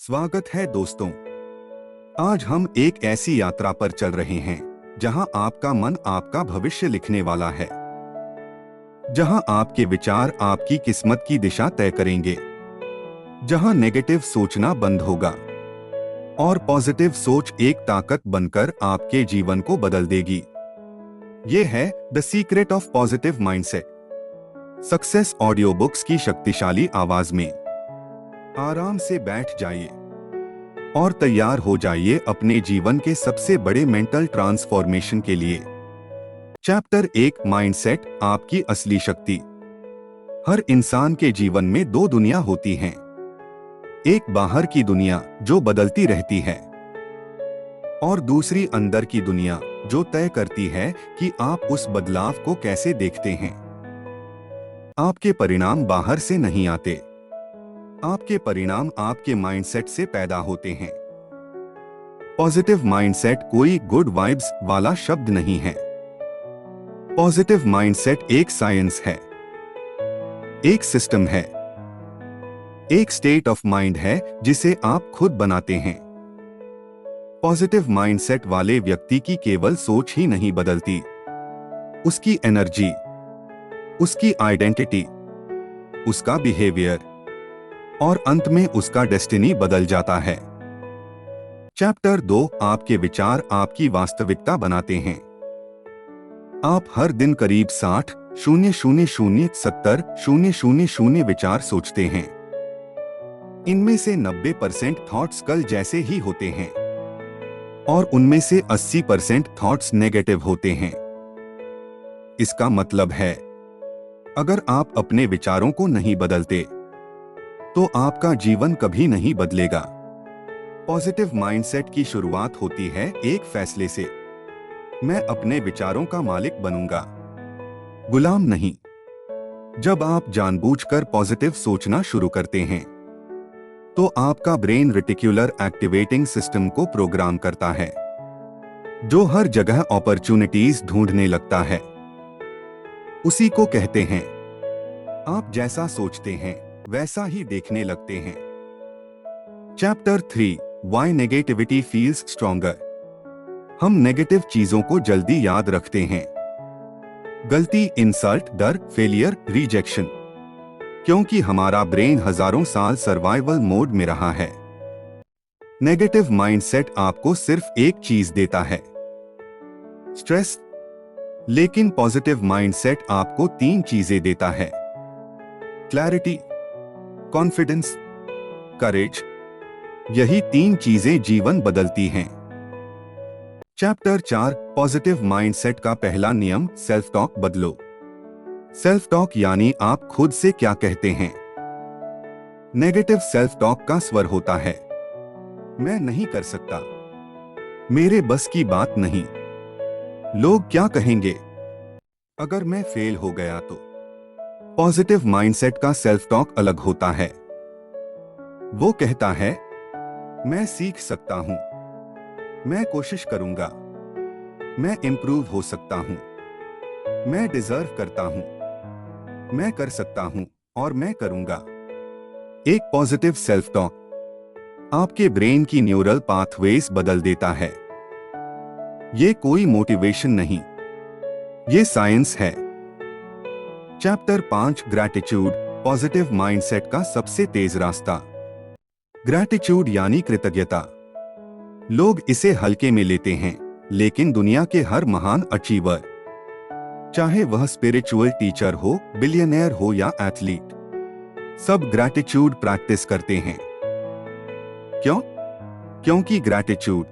स्वागत है दोस्तों। आज हम एक ऐसी यात्रा पर चल रहे हैं जहां आपका मन आपका भविष्य लिखने वाला है, जहां आपके विचार आपकी किस्मत की दिशा तय करेंगे, जहां नेगेटिव सोचना बंद होगा और पॉजिटिव सोच एक ताकत बनकर आपके जीवन को बदल देगी। ये है the secret of positive mindset. Success audio books की शक्तिशाली आवाज में आराम से बैठ जाइए और तैयार हो जाइए अपने जीवन के सबसे बड़े मेंटल ट्रांसफॉर्मेशन के लिए। चैप्टर 1, माइंडसेट, आपकी असली शक्ति। हर इंसान के जीवन में दो दुनिया होती हैं। एक बाहर की दुनिया जो बदलती रहती है और दूसरी अंदर की दुनिया जो तय करती है कि आप उस बदलाव को कैसे देखते हैं। आपके परिणाम बाहर से नहीं आते, आपके परिणाम आपके माइंडसेट से पैदा होते हैं। पॉजिटिव माइंडसेट कोई गुड वाइब्स वाला शब्द नहीं है। पॉजिटिव माइंडसेट एक साइंस है, एक सिस्टम है, एक स्टेट ऑफ माइंड है जिसे आप खुद बनाते हैं। पॉजिटिव माइंडसेट वाले व्यक्ति की केवल सोच ही नहीं बदलती, उसकी एनर्जी, उसकी आइडेंटिटी, उसका बिहेवियर और अंत में उसका डेस्टिनी बदल जाता है। चैप्टर 2, आपके विचार आपकी वास्तविकता बनाते हैं। आप हर दिन करीब 60,000,070,000 विचार सोचते हैं। इनमें से 90% थॉट्स कल जैसे ही होते हैं और उनमें से 80% थॉट्स नेगेटिव होते हैं। इसका मतलब है, अगर आप अपने विचारों को नहीं बदलते तो आपका जीवन कभी नहीं बदलेगा। पॉजिटिव माइंडसेट की शुरुआत होती है एक फैसले से। मैं अपने विचारों का मालिक बनूंगा, गुलाम नहीं। जब आप जानबूझकर पॉजिटिव सोचना शुरू करते हैं तो आपका ब्रेन रेटिकुलर एक्टिवेटिंग सिस्टम को प्रोग्राम करता है, जो हर जगह अपॉर्चुनिटीज ढूंढने लगता है। उसी को कहते हैं, आप जैसा सोचते हैं वैसा ही देखने लगते हैं। Chapter 3, why negativity feels stronger. हम नेगेटिव चीजों को जल्दी याद रखते हैं। गलती, इंसल्ट, डर, फेलियर, रिजेक्शन, क्योंकि हमारा ब्रेन हजारों साल सर्वाइवल मोड में रहा है। नेगेटिव माइंडसेट आपको सिर्फ एक चीज देता है, स्ट्रेस, लेकिन पॉजिटिव माइंडसेट आपको 3 चीजें देता है, क्लैरिटी, कॉन्फिडेंस, करेज। यही 3 चीजें जीवन बदलती हैं। चैप्टर 4, पॉजिटिव माइंडसेट का पहला नियम, सेल्फ टॉक बदलो। सेल्फ टॉक यानी आप खुद से क्या कहते हैं। नेगेटिव सेल्फ टॉक का स्वर होता है, मैं नहीं कर सकता, मेरे बस की बात नहीं, लोग क्या कहेंगे, अगर मैं फेल हो गया तो। पॉजिटिव माइंडसेट का सेल्फ टॉक अलग होता है। वो कहता है, मैं सीख सकता हूं, मैं कोशिश करूंगा, मैं इंप्रूव हो सकता हूं, मैं डिजर्व करता हूं, मैं कर सकता हूं और मैं करूंगा। एक पॉजिटिव सेल्फ टॉक आपके ब्रेन की न्यूरल पाथवेज बदल देता है। ये कोई मोटिवेशन नहीं, ये साइंस है। चैप्टर 5, ग्रैटिट्यूड, पॉजिटिव माइंडसेट का सबसे तेज रास्ता। ग्रैटिट्यूड यानी कृतज्ञता। लोग इसे हल्के में लेते हैं, लेकिन दुनिया के हर महान अचीवर, चाहे वह स्पिरिचुअल टीचर हो, बिलियनर हो या एथलीट, सब ग्रैटिट्यूड प्रैक्टिस करते हैं। क्यों? क्योंकि ग्रैटिट्यूड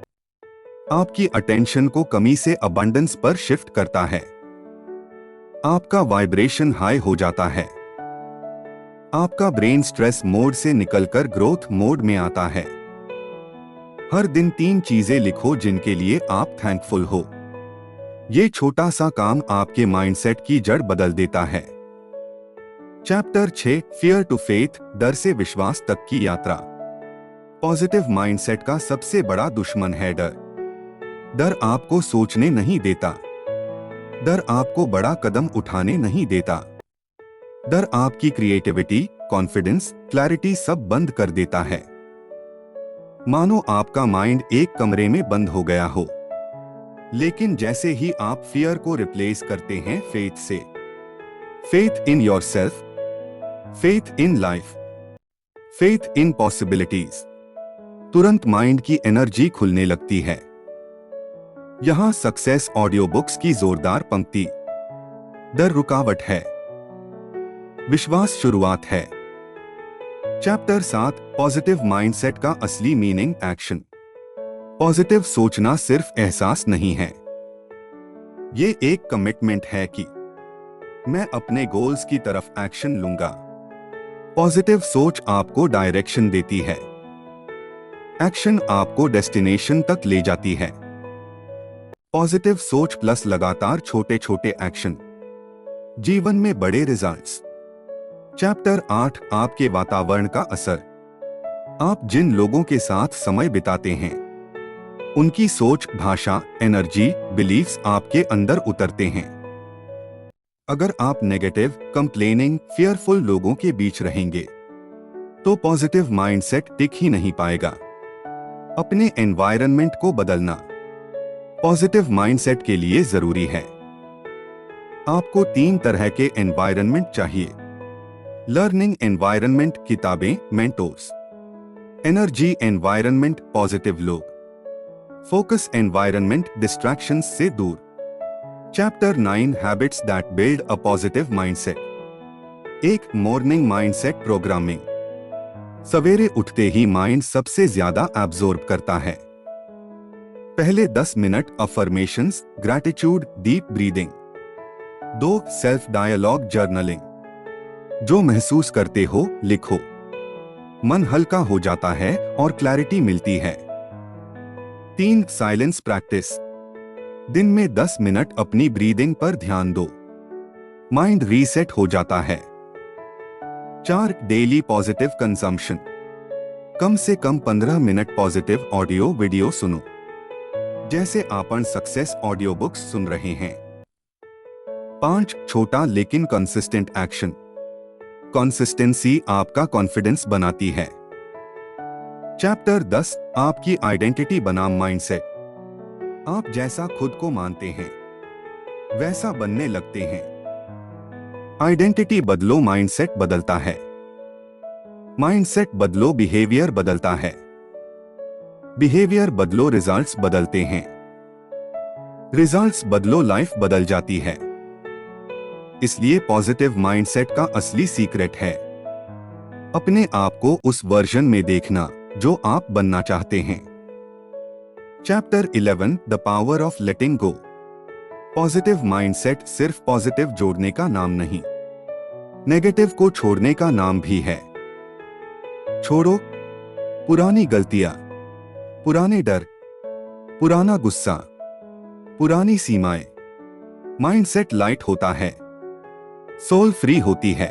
आपकी अटेंशन को कमी से अबंडेंस पर शिफ्ट करता है। आपका वाइब्रेशन हाई हो जाता है, आपका ब्रेन स्ट्रेस मोड से निकलकर ग्रोथ मोड में आता है। हर दिन 3 चीजें लिखो जिनके लिए आप थैंकफुल हो। ये छोटा सा काम आपके माइंडसेट की जड़ बदल देता है। चैप्टर 6, फियर टू फेथ, डर से विश्वास तक की यात्रा। पॉजिटिव माइंडसेट का सबसे बड़ा दुश्मन है डर। डर आपको सोचने नहीं देता, डर आपको बड़ा कदम उठाने नहीं देता, डर आपकी क्रिएटिविटी, कॉन्फिडेंस, क्लैरिटी सब बंद कर देता है। मानो आपका माइंड एक कमरे में बंद हो गया हो, लेकिन जैसे ही आप फियर को रिप्लेस करते हैं फेथ से, faith in yourself, faith in life, faith in possibilities, तुरंत माइंड की एनर्जी खुलने लगती है। यहां सक्सेस ऑडियो बुक्स की जोरदार पंक्ति, डर रुकावट है, विश्वास शुरुआत है। चैप्टर 7, पॉजिटिव माइंडसेट का असली मीनिंग, एक्शन। पॉजिटिव सोचना सिर्फ एहसास नहीं है, ये एक कमिटमेंट है कि मैं अपने गोल्स की तरफ एक्शन लूंगा। पॉजिटिव सोच आपको डायरेक्शन देती है, एक्शन आपको डेस्टिनेशन तक ले जाती है। पॉजिटिव सोच प्लस लगातार छोटे छोटे एक्शन, जीवन में बड़े रिजल्ट्स। चैप्टर 8, आपके वातावरण का असर। आप जिन लोगों के साथ समय बिताते हैं, उनकी सोच, भाषा, एनर्जी, बिलीफ्स आपके अंदर उतरते हैं। अगर आप नेगेटिव, कंप्लेनिंग, फियरफुल लोगों के बीच रहेंगे, तो पॉजिटिव माइंडसेट टिक ही नहीं पाएगा। अपने एनवायरनमेंट को बदलना पॉजिटिव माइंडसेट के लिए जरूरी है। आपको 3 तरह के एनवायरनमेंट चाहिए: लर्निंग एनवायरनमेंट, किताबें, मेंटोर्स; एनर्जी एनवायरनमेंट, पॉजिटिव लोग; फोकस एनवायरनमेंट, डिस्ट्रैक्शंस से दूर। Chapter 9, habits that build a positive mindset. एक मॉर्निंग माइंडसेट प्रोग्रामिंग। सवेरे उठते ही माइंड सबसे ज्यादा एब्जॉर्ब करता है। पहले 10 minute affirmations, gratitude, deep breathing. 2, self dialogue journaling. जो महसूस करते हो लिखो, मन हल्का हो जाता है और क्लैरिटी मिलती है। 3, साइलेंस प्रैक्टिस। दिन में 10 मिनट अपनी ब्रीदिंग पर ध्यान दो, माइंड रीसेट हो जाता है। 4, डेली पॉजिटिव कंजम्पशन। कम से कम 15 मिनट पॉजिटिव ऑडियो वीडियो सुनो, जैसे आपन सक्सेस ऑडियो बुक्स सुन रहे हैं। 5, छोटा लेकिन कंसिस्टेंट एक्शन। कंसिस्टेंसी आपका कॉन्फिडेंस बनाती है। चैप्टर 10, आपकी आइडेंटिटी बनाम माइंडसेट। आप जैसा खुद को मानते हैं, वैसा बनने लगते हैं। आइडेंटिटी बदलो, माइंडसेट बदलता है। माइंडसेट बदलो, बिहेवियर बदलता है। बिहेवियर बदलो, रिजल्ट्स बदलते हैं। रिजल्ट्स बदलो, लाइफ बदल जाती है। इसलिए पॉजिटिव माइंडसेट का असली सीक्रेट है अपने आप को उस वर्जन में देखना जो आप बनना चाहते हैं। Chapter 11, the power of letting go. Positive mindset सिर्फ पॉजिटिव जोड़ने का नाम नहीं, नेगेटिव को छोड़ने का नाम भी है। छोड़ो पुरानी गलतियां, पुराने डर, पुराना गुस्सा, पुरानी सीमाएं। माइंडसेट लाइट होता है, सोल फ्री होती है।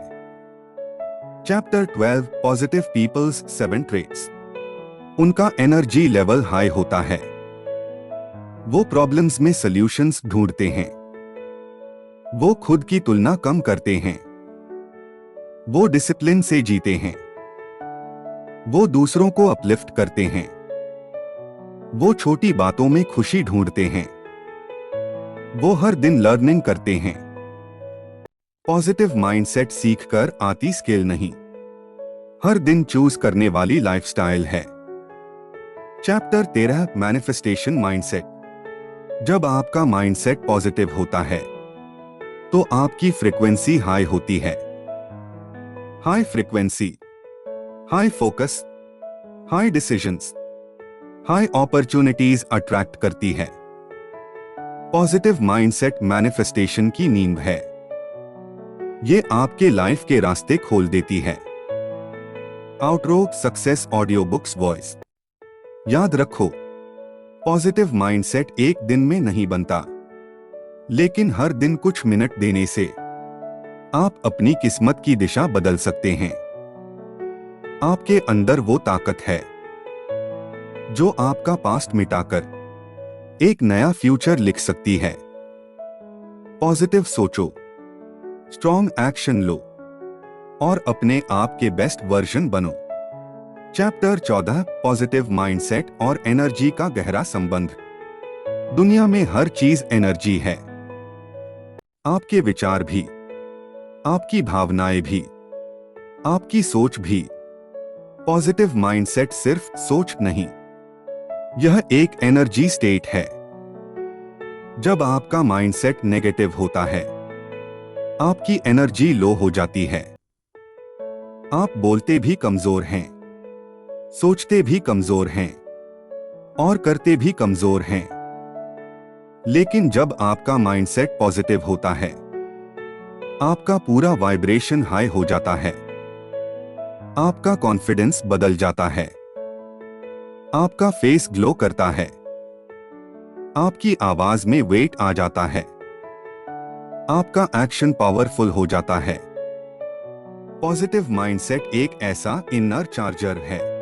Chapter 12, positive peoples 7 traits. उनका एनर्जी लेवल हाई होता है, वो प्रॉब्लम्स में सॉल्यूशंस ढूंढते हैं, वो खुद की तुलना कम करते हैं, वो डिसिप्लिन से जीते हैं, वो दूसरों को अपलिफ्ट करते हैं, वो छोटी बातों में खुशी ढूंढते हैं, वो हर दिन लर्निंग करते हैं। पॉजिटिव माइंडसेट सीखकर आती स्किल नहीं, हर दिन चूज करने वाली लाइफस्टाइल है। Chapter 13, manifestation mindset. जब आपका माइंडसेट पॉजिटिव होता है, तो आपकी फ्रीक्वेंसी हाई होती है। High frequency, high focus, high decisions, high opportunities attract करती है। पॉजिटिव माइंडसेट मैनिफेस्टेशन की नींव है, ये आपके लाइफ के रास्ते खोल देती है। Outro, success audio books voice. याद रखो, पॉजिटिव माइंडसेट एक दिन में नहीं बनता, लेकिन हर दिन कुछ मिनट देने से आप अपनी किस्मत की दिशा बदल सकते हैं। आपके अंदर वो ताकत है जो आपका पास्ट मिटाकर एक नया फ्यूचर लिख सकती है। पॉजिटिव सोचो, स्ट्रॉन्ग एक्शन लो और अपने आप के बेस्ट वर्जन बनो। चैप्टर 14 पॉजिटिव माइंडसेट और एनर्जी का गहरा संबंध। दुनिया में हर चीज एनर्जी है। आपके विचार भी, आपकी भावनाएं भी, आपकी सोच भी। पॉजिटिव माइंडसेट सिर्फ सोच नहीं, यह एक एनर्जी स्टेट है। जब आपका माइंडसेट नेगेटिव होता है, आपकी एनर्जी लो हो जाती है। आप बोलते भी कमजोर हैं, सोचते भी कमजोर हैं और करते भी कमजोर हैं। लेकिन जब आपका माइंडसेट पॉजिटिव होता है, आपका पूरा वाइब्रेशन हाई हो जाता है। आपका कॉन्फिडेंस बदल जाता है, आपका फेस ग्लो करता है, आपकी आवाज में वेट आ जाता है, आपका एक्शन पावरफुल हो जाता है। पॉजिटिव माइंडसेट एक ऐसा इनर चार्जर है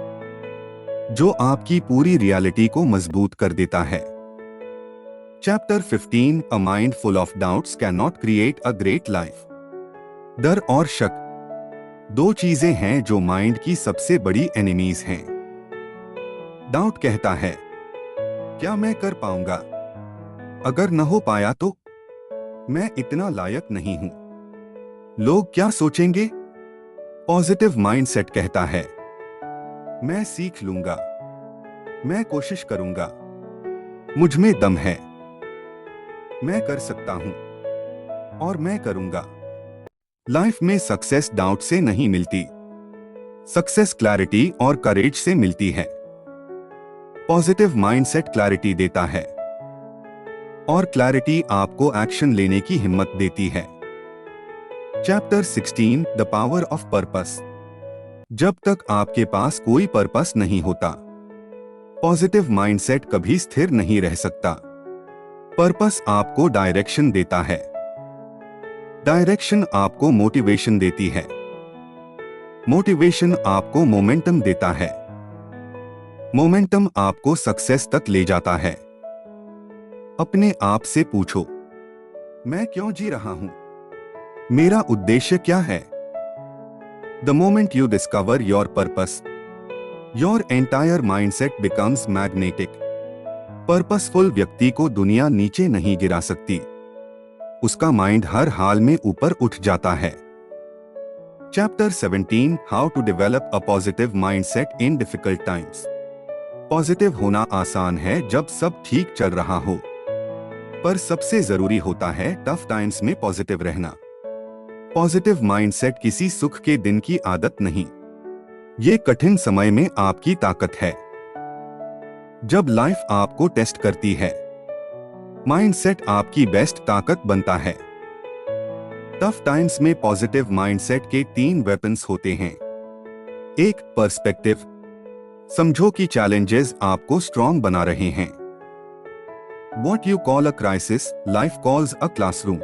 जो आपकी पूरी रियलिटी को मजबूत कर देता है। Chapter 15 a mind full of doubts can not create a great life. डर और शक दो चीजें हैं जो माइंड की सबसे बड़ी एनिमीज हैं। डाउट कहता है, क्या मैं कर पाऊंगा? अगर न हो पाया तो? मैं इतना लायक नहीं हूं। लोग क्या सोचेंगे? पॉजिटिव माइंडसेट कहता है, मैं सीख लूंगा, मैं कोशिश करूंगा, मुझ में दम है, मैं कर सकता हूं और मैं करूंगा। लाइफ में सक्सेस डाउट से नहीं मिलती, सक्सेस क्लैरिटी और करेज से मिलती है। पॉजिटिव माइंडसेट क्लैरिटी देता है और क्लैरिटी आपको एक्शन लेने की हिम्मत देती है। Chapter 16 the power of purpose. जब तक आपके पास कोई पर्पस नहीं होता, पॉजिटिव माइंडसेट कभी स्थिर नहीं रह सकता। पर्पस आपको डायरेक्शन देता है, डायरेक्शन आपको मोटिवेशन देती है, मोटिवेशन आपको मोमेंटम देता है, मोमेंटम आपको सक्सेस तक ले जाता है। अपने आप से पूछो, मैं क्यों जी रहा हूं? मेरा उद्देश्य क्या है? The moment you discover your purpose, your entire mindset becomes magnetic. Purposeful व्यक्ति को दुनिया नीचे नहीं गिरा सकती, उसका माइंड हर हाल में ऊपर उठ जाता है। Chapter 17 how to develop a positive mindset in difficult times. Positive होना आसान है जब सब ठीक चल रहा हो, पर सबसे जरूरी होता है टफ टाइम्स में पॉजिटिव रहना। पॉजिटिव माइंडसेट किसी सुख के दिन की आदत नहीं, ये कठिन समय में आपकी ताकत है। जब लाइफ आपको टेस्ट करती है, माइंडसेट आपकी बेस्ट ताकत बनता है। टफ टाइम्स में पॉजिटिव माइंडसेट के 3 वेपन्स होते हैं। 1 पर्सपेक्टिव, समझो कि चैलेंजेस आपको स्ट्रॉन्ग बना रहे हैं। What you call a crisis, life calls a classroom.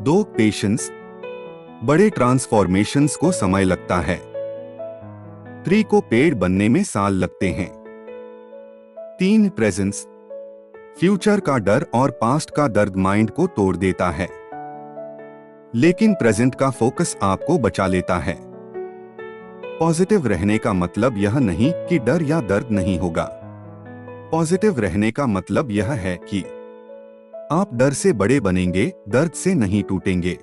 2 patience, बड़े ट्रांसफॉर्मेशंस को समय लगता है। 3 को पेड़ बनने में साल लगते हैं। 3 प्रेजेंस, फ्यूचर का डर और पास्ट का दर्द माइंड को तोड़ देता है, लेकिन प्रेजेंट का फोकस आपको बचा लेता है। पॉजिटिव रहने का मतलब यह नहीं कि डर या दर्द नहीं होगा। पॉजिटिव रहने का मतलब यह है कि आप डर से बड़े बनेंगे, दर्द से नहीं टूटेंगे।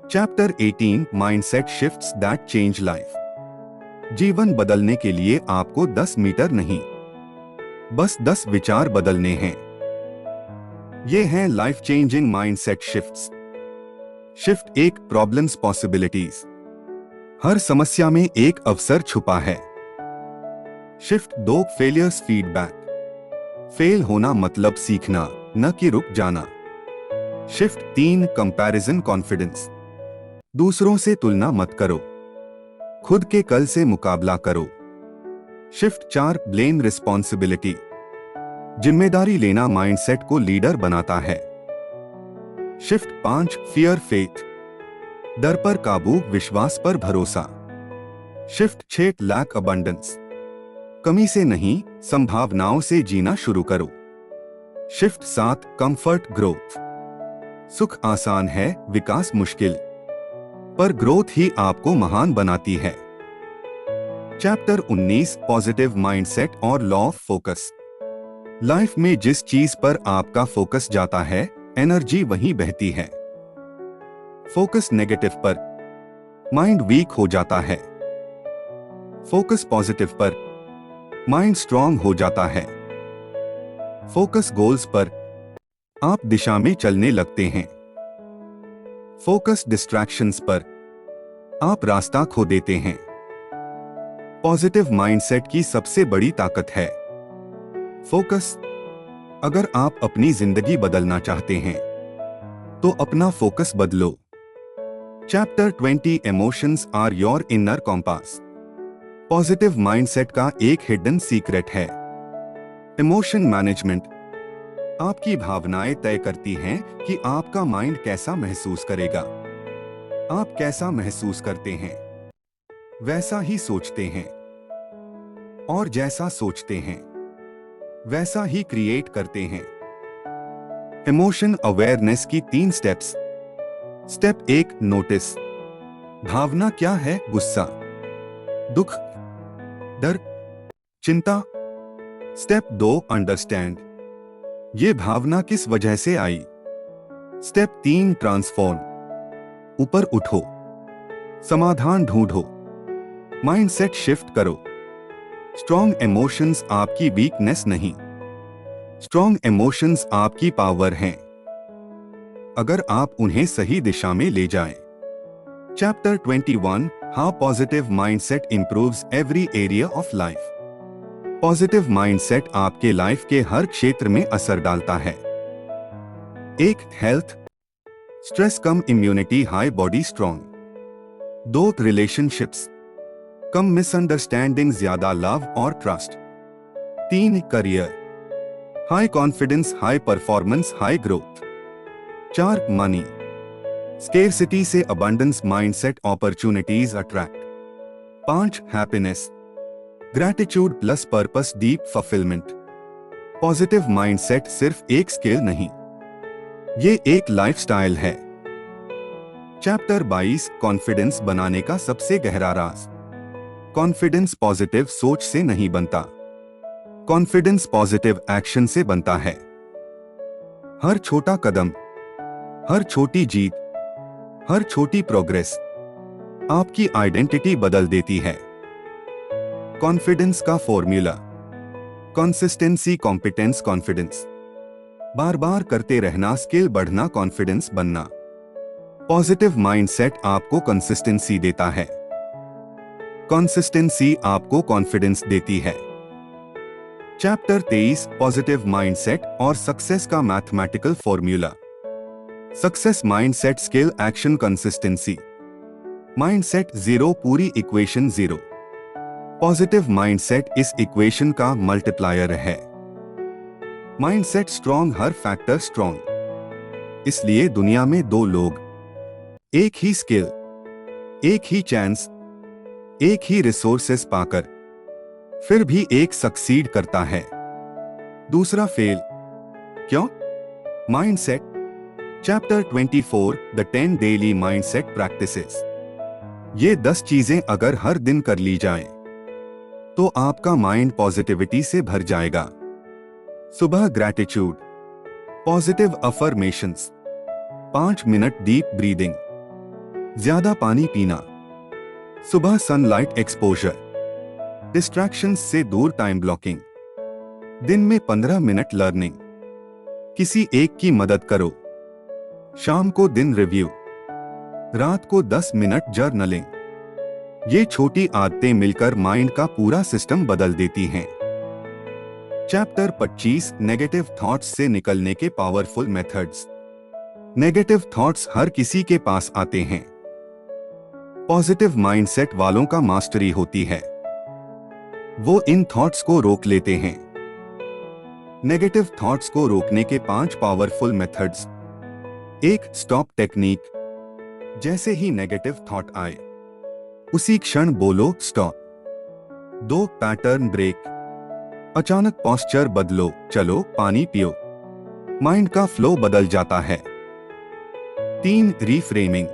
Chapter 18 mindset shifts that change life. जीवन बदलने के लिए आपको 10 मीटर नहीं, बस 10 विचार बदलने हैं। ये हैं life changing mindset shifts. Shift 1 problems possibilities. हर समस्या में एक अवसर छुपा है। Shift 2 failures feedback. फेल होना मतलब सीखना, न कि रुक जाना। Shift 3 comparison confidence. दूसरों से तुलना मत करो, खुद के कल से मुकाबला करो। Shift 4 blame responsibility. जिम्मेदारी लेना माइंडसेट को लीडर बनाता है। Shift 5 fear faith. डर पर काबू, विश्वास पर भरोसा। Shift 6 lack abundance. कमी से नहीं, संभावनाओं से जीना शुरू करो। Shift 7 comfort growth. सुख आसान है, विकास मुश्किल, पर ग्रोथ ही आपको महान बनाती है। चैप्टर 19 पॉजिटिव माइंडसेट और लॉ ऑफ फोकस। लाइफ में जिस चीज पर आपका फोकस जाता है, एनर्जी वहीं बहती है। फोकस नेगेटिव पर, माइंड वीक हो जाता है। फोकस पॉजिटिव पर, माइंड स्ट्रांग हो जाता है। फोकस गोल्स पर, आप दिशा में चलने लगते हैं। फोकस डिस्ट्रैक्शंस पर, आप रास्ता खो देते हैं। पॉजिटिव माइंडसेट की सबसे बड़ी ताकत है फोकस। अगर आप अपनी जिंदगी बदलना चाहते हैं तो अपना फोकस बदलो। Chapter 20 emotions are your inner compass. Positive mindset का एक हिडन सीक्रेट है इमोशन मैनेजमेंट। आपकी भावनाएं तय करती हैं कि आपका माइंड कैसा महसूस करेगा। आप कैसा महसूस करते हैं वैसा ही सोचते हैं, और जैसा सोचते हैं वैसा ही क्रिएट करते हैं। इमोशन अवेयरनेस की 3 स्टेप्स। Step 1 notice. भावना क्या है? गुस्सा, दुख, डर, चिंता। Step 2 understand. ये भावना किस वजह से आई? Step 3 transform. ऊपर उठो, समाधान ढूंढो, माइंडसेट शिफ्ट करो। स्ट्रॉन्ग इमोशंस आपकी वीकनेस नहीं, स्ट्रॉन्ग इमोशंस आपकी पावर हैं, अगर आप उन्हें सही दिशा में ले जाएं। Chapter 21 how positive mindset improves every area of life. Positive mindset आपके लाइफ के हर क्षेत्र में असर डालता है। 1 हेल्थ, स्ट्रेस कम, immunity high, body strong. 2 relationships, कम मिसअंडरस्टैंडिंग, ज्यादा लव और trust. 3 career, high confidence, high performance, high growth. 4 money, scarcity से abundance mindset, opportunities attract. 5 happiness, gratitude plus purpose, deep fulfilment. Positive mindset सिर्फ एक skill नहीं, ये एक लाइफस्टाइल है। चैप्टर 22 कॉन्फिडेंस बनाने का सबसे गहरा राज। कॉन्फिडेंस पॉजिटिव सोच से नहीं बनता, कॉन्फिडेंस पॉजिटिव एक्शन से बनता है। हर छोटा कदम, हर छोटी जीत, हर छोटी प्रोग्रेस आपकी आइडेंटिटी बदल देती है। कॉन्फिडेंस का फॉर्मूला, कंसिस्टेंसी, कॉम्पिटेंस, कॉन्फिडेंस। बार बार करते रहना, स्किल बढ़ना, कॉन्फिडेंस बनना। पॉजिटिव माइंडसेट आपको कंसिस्टेंसी देता है, कंसिस्टेंसी आपको कॉन्फिडेंस देती है। चैप्टर 23 पॉजिटिव माइंडसेट और सक्सेस का mathematical formula. Success mindset, skill, action, consistency. Mindset 0 पूरी इक्वेशन 0। पॉजिटिव माइंडसेट इस इक्वेशन का मल्टीप्लायर है। माइंडसेट स्ट्रॉन्ग, हर फैक्टर स्ट्रॉन्ग। इसलिए दुनिया में 2 लोग, एक ही स्किल, एक ही चांस, एक ही रिसोर्सेस पाकर फिर भी एक सक्सीड करता है, दूसरा फेल। क्यों? Mindset. Chapter 24 the 10 daily mindset practices. ये 10 चीजें अगर हर दिन कर ली जाएं, तो आपका माइंड पॉजिटिविटी से भर जाएगा। सुबह gratitude, positive affirmations, 5 minute deep breathing, ज्यादा पानी पीना, सुबह सनलाइट एक्सपोजर, डिस्ट्रैक्शंस से दूर टाइम ब्लॉकिंग, दिन में 15 मिनट लर्निंग, किसी एक की मदद करो, शाम को दिन रिव्यू, रात को 10 मिनट जर्नलिंग। ये छोटी आदतें मिलकर माइंड का पूरा सिस्टम बदल देती हैं। चैप्टर 25 नेगेटिव थॉट्स से निकलने के पावरफुल मेथड्स। नेगेटिव थॉट्स हर किसी के पास आते हैं, पॉजिटिव माइंडसेट वालों का मास्टरी होती है, वो इन थॉट्स को रोक लेते हैं। नेगेटिव थॉट्स को रोकने के 5 पावरफुल मेथड्स। 1 stop technique. जैसे ही नेगेटिव थॉट आए उसी क्षण बोलो स्टॉप। 2 pattern break. अचानक पोस्चर बदलो, चलो पानी पियो, माइंड का फ्लो बदल जाता है। 3 रीफ्रेमिंग।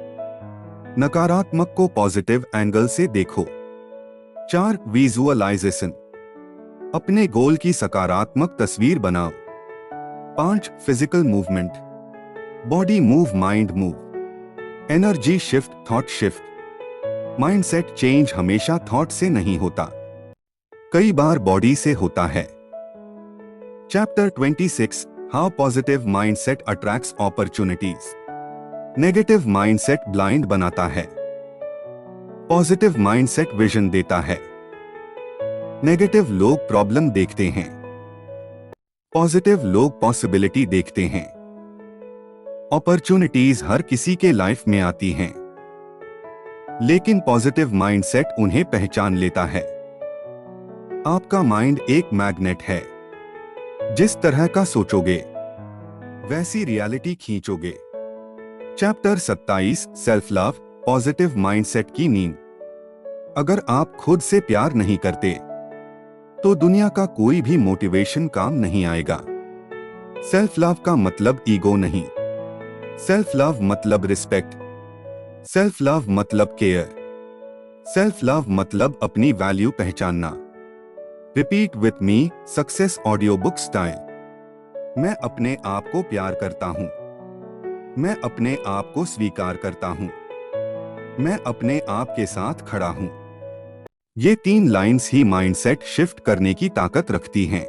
नकारात्मक को पॉजिटिव एंगल से देखो। 4. विजुअलाइजेशन, अपने गोल की सकारात्मक तस्वीर बनाओ। 5. Physical movement, body move mind move. Energy shift thought shift, mindset change हमेशा थॉट से नहीं होता, कई बार बॉडी से होता है। Chapter 26, how positive mindset attracts opportunities. Negative mindset blind बनाता है, पॉजिटिव माइंडसेट विजन देता है। नेगेटिव लोग प्रॉब्लम देखते हैं, पॉजिटिव लोग पॉसिबिलिटी देखते हैं। अपॉर्चुनिटीज हर किसी के लाइफ में आती हैं, लेकिन पॉजिटिव माइंडसेट उन्हें पहचान लेता है। आपका माइंड एक मैग्नेट है, जिस तरह का सोचोगे वैसी रियलिटी खींचोगे। Chapter 27, self love, positive mindset की नींव। अगर आप खुद से प्यार नहीं करते तो दुनिया का कोई भी मोटिवेशन काम नहीं आएगा। सेल्फ लव का मतलब ईगो नहीं, सेल्फ लव मतलब रिस्पेक्ट, सेल्फ लव मतलब केयर, सेल्फ लव मतलब अपनी वैल्यू पहचानना। Repeat with me, success audio book style. मैं अपने आप को प्यार करता हूं, मैं अपने आप को स्वीकार करता हूं, मैं अपने आप के साथ खड़ा हूं। ये 3 लाइन्स ही माइंडसेट शिफ्ट करने की ताकत रखती हैं।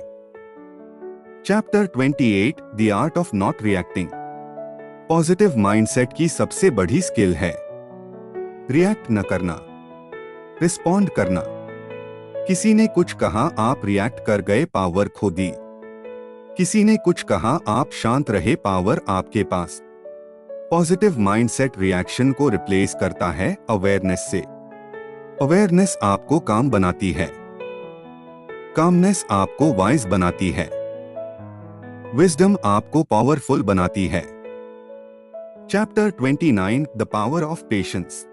Chapter 28, the art of not reacting. Positive mindset की सबसे बड़ी स्किल है रिएक्ट न करना, रिस्पॉन्ड करना। किसी ने कुछ कहा, आप रिएक्ट कर गए, पावर खो दी। किसी ने कुछ कहा, आप शांत रहे, पावर आपके पास। पॉजिटिव माइंडसेट रिएक्शन को रिप्लेस करता है अवेयरनेस से। अवेयरनेस आपको काम बनाती है, कामनेस आपको वाइज बनाती है, विजडम आपको पावरफुल बनाती है। Chapter 29, the power of patience.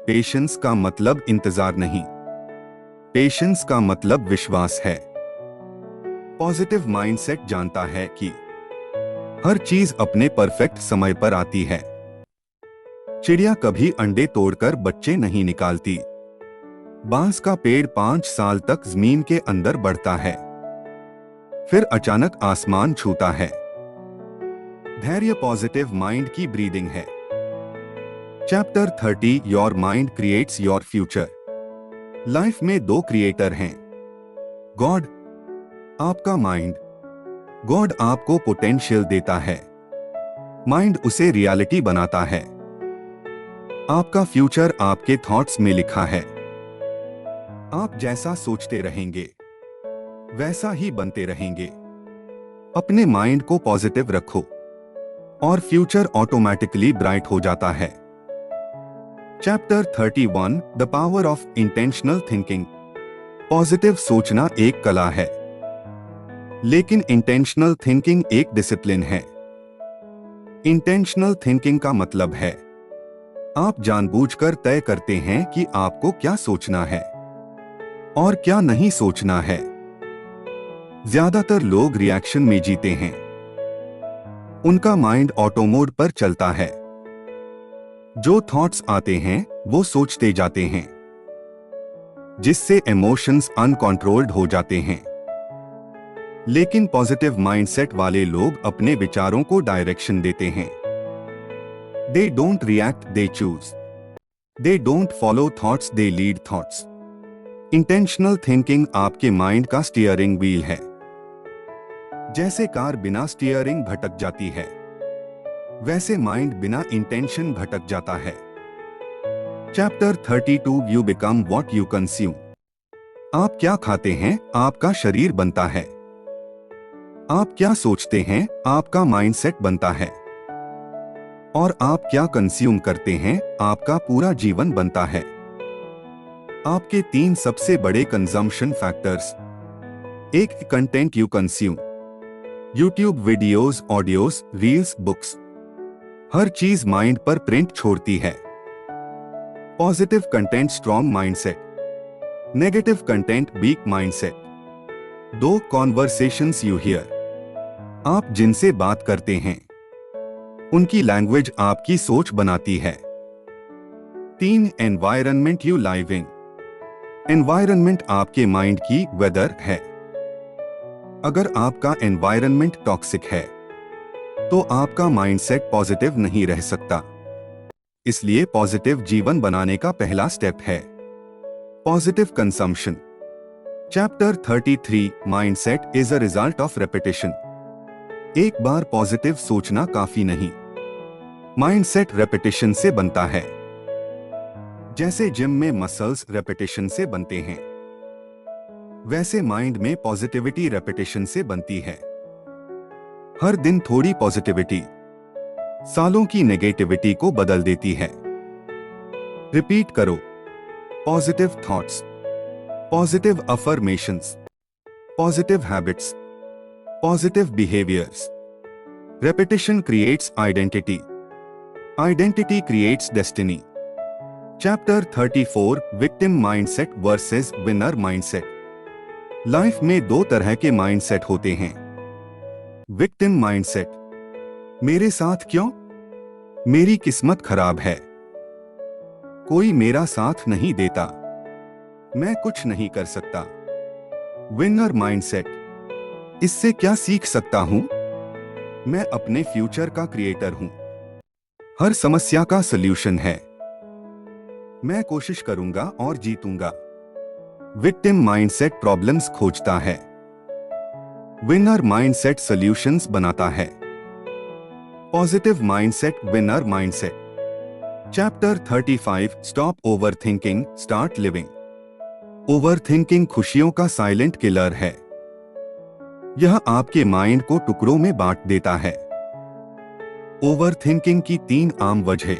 Patience का मतलब इंतजार नहीं, पेशेंस का मतलब विश्वास है। पॉजिटिव माइंडसेट जानता है कि हर चीज अपने परफेक्ट समय पर आती है। चिड़िया कभी अंडे तोड़कर बच्चे नहीं निकालती। बांस का पेड़ 5 साल तक जमीन के अंदर बढ़ता है, फिर अचानक आसमान छूता है। धैर्य पॉजिटिव माइंड की ब्रीदिंग है। Chapter 30, your mind creates your future. Life में 2 क्रिएटर हैं, गॉड, आपका माइंड। गॉड आपको पोटेंशियल देता है, माइंड उसे रियलिटी बनाता है। आपका फ्यूचर आपके थॉट्स में लिखा है। आप जैसा सोचते रहेंगे वैसा ही बनते रहेंगे। अपने माइंड को पॉजिटिव रखो और फ्यूचर ऑटोमेटिकली ब्राइट हो जाता है। Chapter 31, the power of intentional thinking. Positive सोचना एक कला है, लेकिन इंटेंशनल थिंकिंग एक डिसिप्लिन है। इंटेंशनल थिंकिंग का मतलब है आप जानबूझकर तय करते हैं कि आपको क्या सोचना है और क्या नहीं सोचना है। ज्यादातर लोग रिएक्शन में जीते हैं, उनका माइंड ऑटो मोड पर चलता है। जो थॉट्स आते हैं वो सोचते जाते हैं, जिससे इमोशंस अनकंट्रोल्ड हो जाते हैं। लेकिन पॉजिटिव माइंडसेट वाले लोग अपने विचारों को डायरेक्शन देते हैं। They don't react, they choose. They don't follow thoughts, they lead thoughts. Intentional thinking आपके माइंड का स्टीयरिंग व्हील है। जैसे कार बिना स्टीयरिंग भटक जाती है, वैसे माइंड बिना इंटेंशन भटक जाता है। Chapter 32, you become what you consume. आप क्या खाते हैं आपका शरीर बनता है। आप क्या सोचते हैं आपका माइंडसेट बनता है, और आप क्या कंज्यूम करते हैं आपका पूरा जीवन बनता है। आपके 3 सबसे बड़े consumption factors. 1, content you consume. YouTube videos, audios, reels, books, हर चीज माइंड पर प्रिंट छोड़ती है। Positive content strong mindset, negative content weak mindset. 2, conversations you hear. आप जिनसे बात करते हैं उनकी लैंग्वेज आपकी सोच बनाती है। 3, environment you live in. Environment आपके माइंड की वेदर है। अगर आपका एनवायरनमेंट टॉक्सिक है तो आपका माइंडसेट पॉजिटिव नहीं रह सकता। इसलिए पॉजिटिव जीवन बनाने का पहला स्टेप है positive consumption. Chapter 33 mindset is a result of repetition. एक बार पॉजिटिव सोचना काफी नहीं, माइंडसेट रेपिटेशन से बनता है। जैसे जिम में मसल्स रेपिटेशन से बनते हैं, वैसे माइंड में पॉजिटिविटी रेपिटेशन से बनती है। हर दिन थोड़ी पॉजिटिविटी सालों की नेगेटिविटी को बदल देती है। रिपीट करो positive thoughts, positive affirmations, positive habits, positive behaviours. Repetition creates identity, identity creates destiny. Chapter 34 victim mindset versus winner mindset. Life में दो तरह के माइंडसेट होते हैं। विक्टिम माइंडसेट, मेरे साथ क्यों, मेरी किस्मत खराब है, कोई मेरा साथ नहीं देता, मैं कुछ नहीं कर सकता। विनर माइंडसेट, इससे क्या सीख सकता हूं, मैं अपने फ्यूचर का क्रिएटर हूं, हर समस्या का सल्यूशन है, मैं कोशिश करूंगा और जीतूंगा। विक्टिम माइंडसेट प्रॉब्लम्स खोजता है, विनर माइंडसेट सॉल्यूशंस बनाता है। Positive mindset, winner mindset. Chapter 35 stop overthinking, start living. Overthinking खुशियों का साइलेंट किलर है। यह आपके माइंड को टुकड़ों में बांट देता है। ओवरथिंकिंग की 3 आम वजह: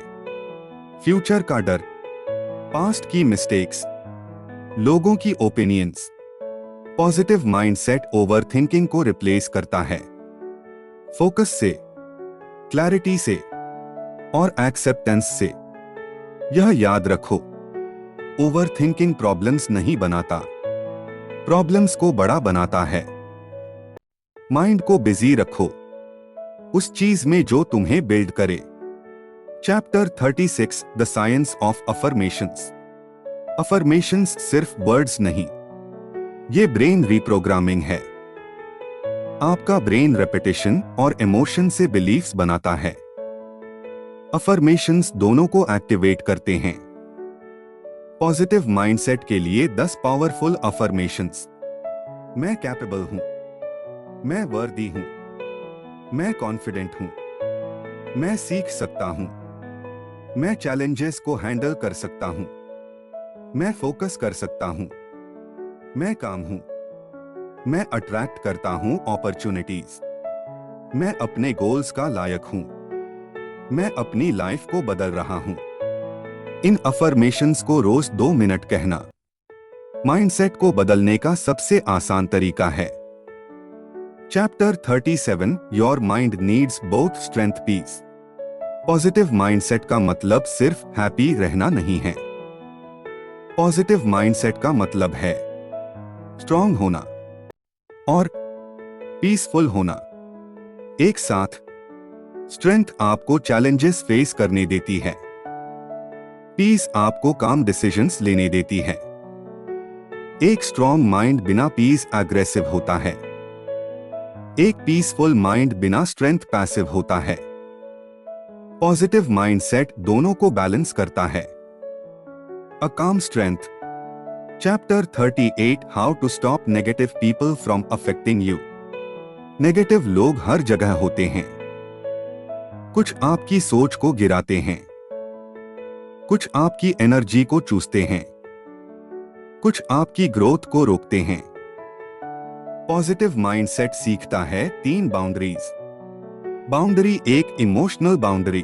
फ्यूचर का डर, पास्ट की मिस्टेक्स, लोगों की ओपिनियंस। पॉजिटिव माइंडसेट ओवरथिंकिंग को रिप्लेस करता है फोकस से, क्लैरिटी से और एक्सेप्टेंस से। यह याद रखो, ओवरथिंकिंग प्रॉब्लम्स नहीं बनाता, प्रॉब्लम्स को बड़ा बनाता है। माइंड को बिजी रखो उस चीज में जो तुम्हें बिल्ड करे। Chapter 36 the science of affirmations. Affirmations सिर्फ वर्ड्स नहीं, ये ब्रेन रिप्रोग्रामिंग है। आपका ब्रेन रेपिटेशन और इमोशन से बिलीफ्स बनाता है। अफर्मेशंस दोनों को एक्टिवेट करते हैं। पॉजिटिव माइंडसेट के लिए 10 पावरफुल अफर्मेशंस। मैं कैपेबल हूं, मैं वर्दी हूं, मैं कॉन्फिडेंट हूं, मैं सीख सकता हूं, मैं चैलेंजेस को हैंडल कर सकता हूं, मैं फोकस कर सकता हूं, मैं काम हूं, मैं अट्रैक्ट करता हूं अपॉर्चुनिटीज, मैं अपने गोल्स का लायक हूं, मैं अपनी लाइफ को बदल रहा हूं। इन अफर्मेशंस को रोज 2 मिनट कहना माइंडसेट को बदलने का सबसे आसान तरीका है। Chapter 37 your mind needs both strength peace. Positive mindset का मतलब सिर्फ हैप्पी रहना नहीं है। पॉजिटिव माइंडसेट का मतलब है स्ट्रांग होना और पीसफुल होना एक साथ। स्ट्रेंथ आपको चैलेंजेस फेस करने देती है, पीस आपको काम डिसीजंस लेने देती है। एक स्ट्रांग माइंड बिना पीस एग्रेसिव होता है, एक पीसफुल माइंड बिना स्ट्रेंथ पैसिव होता है। पॉजिटिव माइंडसेट दोनों को बैलेंस करता है। A calm strength. Chapter 38 how to stop negative people from affecting you. Negative लोग हर जगह होते हैं। कुछ आपकी सोच को गिराते हैं, कुछ आपकी एनर्जी को चूसते हैं, कुछ आपकी ग्रोथ को रोकते हैं। पॉजिटिव माइंडसेट सीखता है 3 बाउंड्रीज। बाउंड्री 1 इमोशनल बाउंड्री,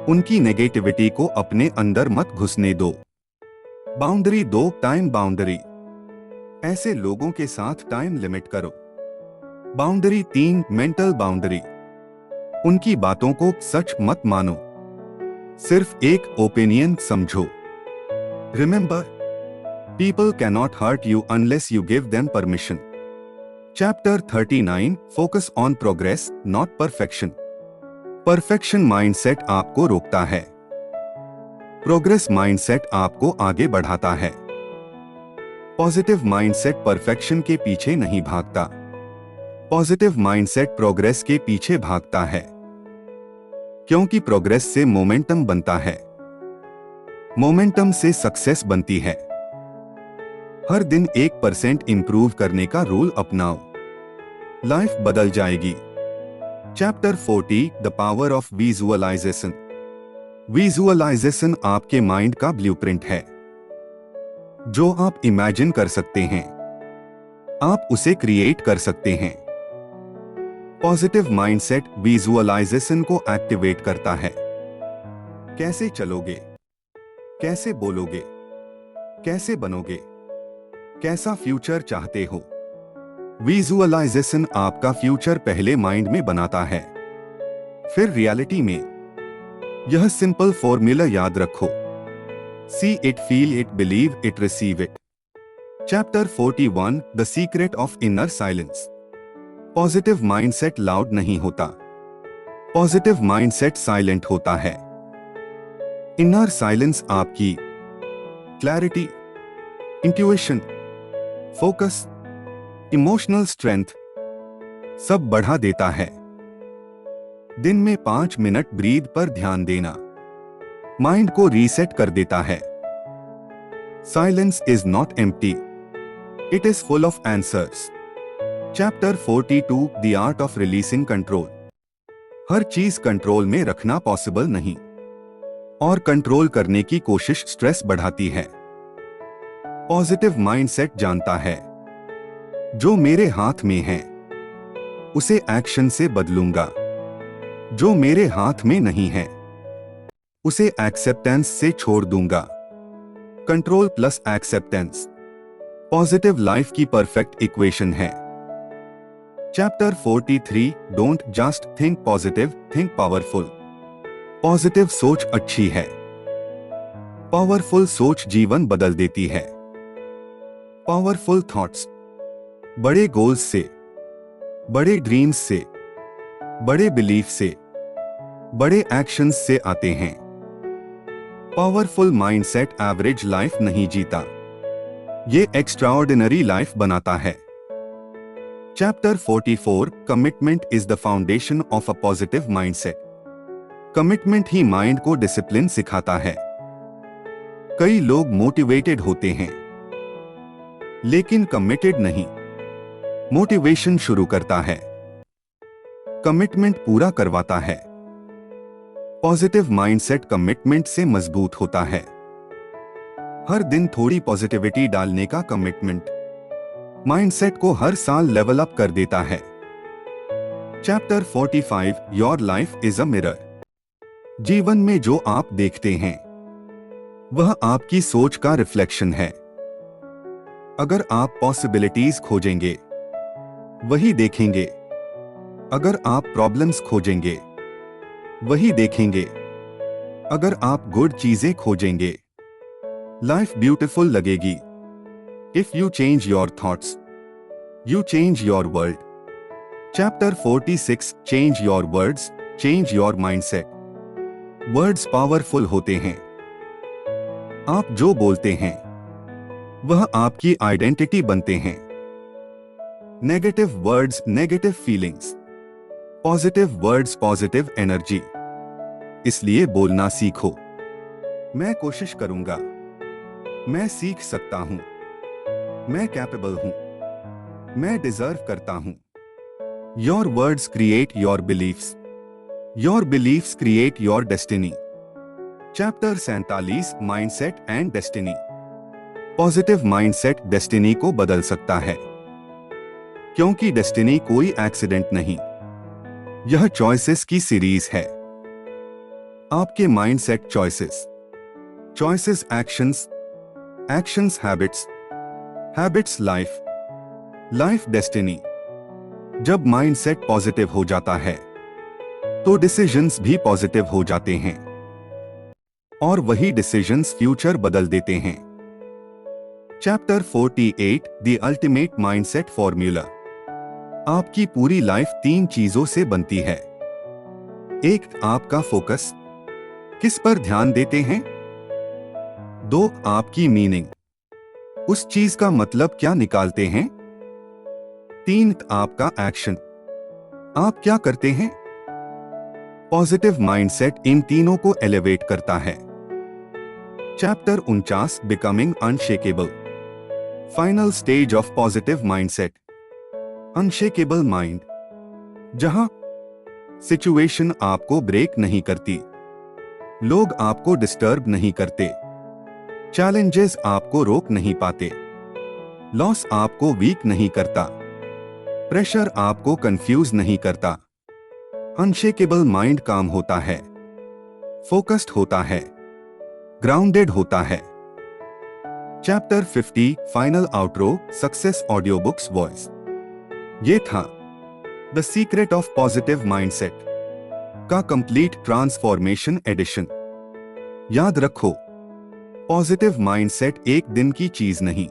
उनकी नेगेटिविटी को अपने अंदर मत घुसने दो। बाउंड्री 2 टाइम बाउंड्री, ऐसे लोगों के साथ टाइम लिमिट करो। बाउंड्री 3 मेंटल बाउंड्री, उनकी बातों को सच मत मानो, सिर्फ एक ओपिनियन समझो। Remember, people cannot hurt you unless you give them permission. Chapter 39 focus on progress not perfection. Perfection mindset आपको रोकता है, प्रोग्रेस माइंडसेट आपको आगे बढ़ाता है। पॉजिटिव माइंडसेट परफेक्शन के पीछे नहीं भागता। पॉजिटिव माइंडसेट प्रोग्रेस के पीछे भागता है, क्योंकि प्रोग्रेस से मोमेंटम बनता है, मोमेंटम से सक्सेस बनती है। हर दिन 1% इंप्रूव करने का रूल अपनाओ, लाइफ बदल जाएगी। Chapter 40 the power of visualisation. Visualisation आपके माइंड का ब्लूप्रिंट है। जो आप इमेजिन कर सकते हैं, आप उसे क्रिएट कर सकते हैं। पॉजिटिव माइंडसेट विजुअलाइजेशन को एक्टिवेट करता है। कैसे चलोगे, कैसे बोलोगे, कैसे बनोगे, कैसा फ्यूचर चाहते हो। विजुअलाइजेशन आपका फ्यूचर पहले माइंड में बनाता है, फिर रियलिटी में। यह सिंपल फॉर्मूला याद रखो, see it, feel it, believe it, receive it. Chapter 41 the secret of inner silence. Positive mindset loud नहीं होता, पॉजिटिव माइंडसेट साइलेंट होता है। इनर साइलेंस आपकी clarity, intuition, focus, emotional strength सब बढ़ा देता है। दिन में 5 मिनट ब्रीथ पर ध्यान देना माइंड को रीसेट कर देता है। Silence is not empty, it is full of answers. Chapter 42 the art of releasing control. हर चीज कंट्रोल में रखना पॉसिबल नहीं, और कंट्रोल करने की कोशिश स्ट्रेस बढ़ाती है। पॉजिटिव माइंडसेट जानता है, जो मेरे हाथ में है उसे एक्शन से बदलूंगा, जो मेरे हाथ में नहीं है उसे एक्सेप्टेंस से छोड़ दूंगा। Control plus acceptance positive life की परफेक्ट इक्वेशन है। Chapter 43 don't just think positive, think powerful. Positive सोच अच्छी है, पावरफुल सोच जीवन बदल देती है। पावरफुल थॉट्स बड़े गोल्स से, बड़े ड्रीम्स से, बड़े बिलीफ से, बड़े एक्शंस से आते हैं। पावरफुल माइंडसेट एवरेज लाइफ नहीं जीता, ये एक्स्ट्राऑर्डिनरी लाइफ बनाता है। Chapter 44 commitment is the foundation of a positive mindset. Commitment he mind को डिसिप्लिन सिखाता है। कई लोग मोटिवेटेड होते हैं, लेकिन कमिटेड नहीं। मोटिवेशन शुरू करता है, कमिटमेंट पूरा करवाता है। पॉजिटिव माइंडसेट कमिटमेंट से मजबूत होता है। हर दिन थोड़ी पॉजिटिविटी डालने का कमिटमेंट माइंडसेट को हर साल लेवल अप कर देता है। Chapter 45 your life is a mirror. जीवन में जो आप देखते हैं वह आपकी सोच का रिफ्लेक्शन है। अगर आप पॉसिबिलिटीज खोजेंगे वही देखेंगे, अगर आप प्रॉब्लम्स खोजेंगे वही देखेंगे, अगर आप गुड चीजें खोजेंगे लाइफ ब्यूटीफुल लगेगी। If you change your thoughts you change your world. Chapter 46 change your words, change your mindset. Words powerful होते हैं। आप जो बोलते हैं वह आपकी आइडेंटिटी बनते हैं। Negative words negative feelings, positive words positive energy. इसलिए बोलना सीखो। मैं कोशिश करूंगा, मैं सीख सकता हूं, मैं कैपेबल हूं, मैं डिजर्व करता हूं। Your words create your beliefs, your beliefs create your destiny. Chapter 47 mindset and destiny. Positive mindset destiny को बदल सकता है, क्योंकि डेस्टिनी कोई एक्सीडेंट नहीं, यह चॉइसेस की सीरीज है। आपके mindset choices, choices actions, actions habits, habits life, life destiny. जब माइंडसेट पॉजिटिव हो जाता है तो डिसीजंस भी पॉजिटिव हो जाते हैं, और वही डिसीजंस फ्यूचर बदल देते हैं। Chapter 48 the ultimate mindset formula. आपकी पूरी लाइफ 3 चीजों से बनती है। 1 आपका फोकस, किस पर ध्यान देते हैं। 2 आपकी मीनिंग, उस चीज का मतलब क्या निकालते हैं? 3 आपका एक्शन, आप क्या करते हैं? पॉजिटिव माइंडसेट इन तीनों को एलिवेट करता है। Chapter 49 becoming unshakeable, final stage of positive mindset. Unshakeable mind, जहां सिचुएशन आपको ब्रेक नहीं करती, लोग आपको डिस्टर्ब नहीं करते, चैलेंजेस आपको रोक नहीं पाते, लॉस आपको वीक नहीं करता, प्रेशर आपको कंफ्यूज नहीं करता। अनशेकेबल माइंड काम होता है, फोकस्ड होता है, ग्राउंडेड होता है। Chapter 50 final outro, success audio books voice. ये था the secret of positive mindset का कंप्लीट ट्रांसफॉर्मेशन एडिशन। याद रखो, पॉजिटिव माइंडसेट एक दिन की चीज नहीं,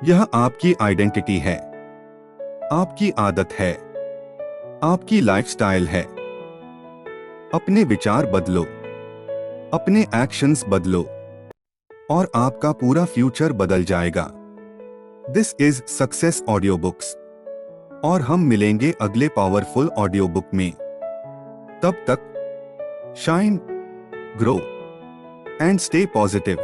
यह आपकी आइडेंटिटी है, आपकी आदत है, आपकी लाइफस्टाइल है। अपने विचार बदलो, अपने एक्शंस बदलो, और आपका पूरा फ्यूचर बदल जाएगा। This is success audio books, और हम मिलेंगे अगले पावरफुल ऑडियो बुक में। तब तक shine, grow and stay positive.